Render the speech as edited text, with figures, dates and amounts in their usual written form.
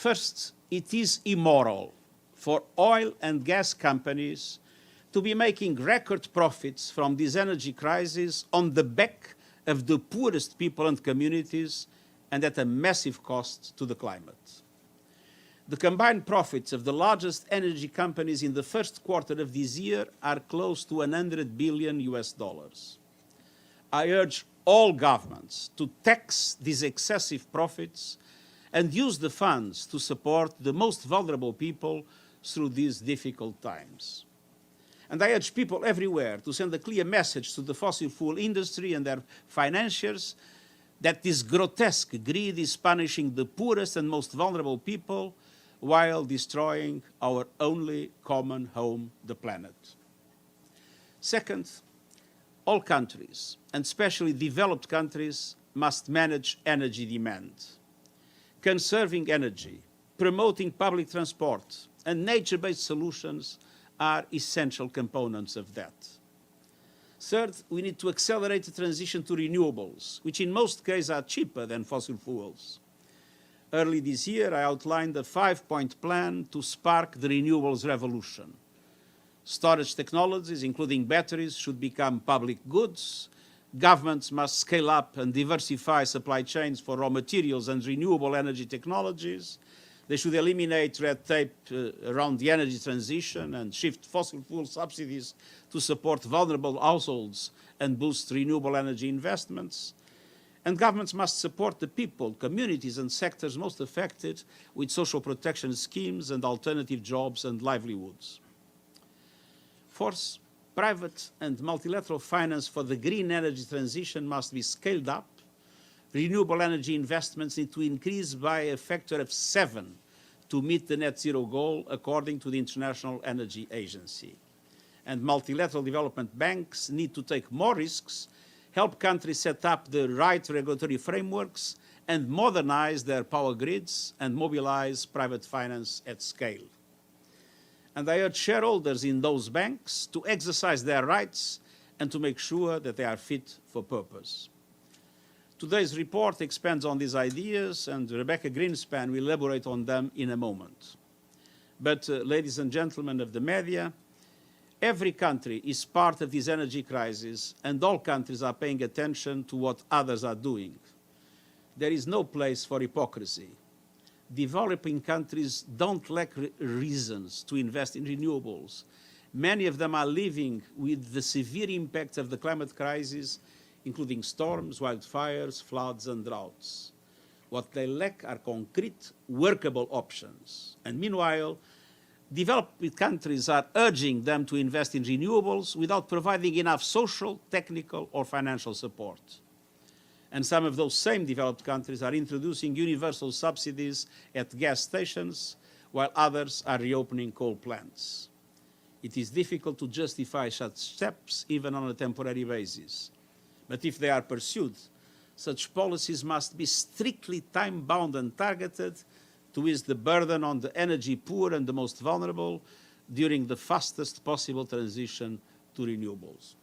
First, it is immoral for oil and gas companies to be making record profits from this energy crisis on the back of the poorest people and communities and at a massive cost to the climate. The combined profits of the largest energy companies in the first quarter of this year are close to $100 billion US. I urge all governments to tax these excessive profits and use the funds to support the most vulnerable people through these difficult times. And I urge people everywhere to send a clear message to the fossil fuel industry and their financiers that this grotesque greed is punishing the poorest and most vulnerable people while destroying our only common home, the planet. Second, all countries, and especially developed countries, must manage energy demand. Conserving energy, promoting public transport, and nature-based solutions are essential components of that. Third, we need to accelerate the transition to renewables, which in most cases are cheaper than fossil fuels. Early this year, I outlined a 5-point plan to spark the renewables revolution. Storage technologies, including batteries, should become public goods. Governments must scale up and diversify supply chains for raw materials and renewable energy technologies. They should eliminate red tape around the energy transition and shift fossil fuel subsidies to support vulnerable households and boost renewable energy investments. And governments must support the people, communities, and sectors most affected with social protection schemes and alternative jobs and livelihoods. Fourth, private and multilateral finance for the green energy transition must be scaled up. Renewable energy investments need to increase by a factor of 7 to meet the net zero goal, according to the International Energy Agency. And multilateral development banks need to take more risks, help countries set up the right regulatory frameworks, and modernize their power grids and mobilize private finance at scale. And I urge shareholders in those banks to exercise their rights and to make sure that they are fit for purpose. Today's report expands on these ideas, and Rebecca Greenspan will elaborate on them in a moment. But, ladies and gentlemen of the media, every country is part of this energy crisis, and all countries are paying attention to what others are doing. There is no place for hypocrisy. Developing countries don't lack reasons to invest in renewables. Many of them are living with the severe impact of the climate crisis, including storms, wildfires, floods, and droughts. What they lack are concrete, workable options. And meanwhile, developed countries are urging them to invest in renewables without providing enough social, technical, or financial support. And some of those same developed countries are introducing universal subsidies at gas stations, while others are reopening coal plants. It is difficult to justify such steps, even on a temporary basis. But if they are pursued, such policies must be strictly time-bound and targeted to ease the burden on the energy poor and the most vulnerable during the fastest possible transition to renewables.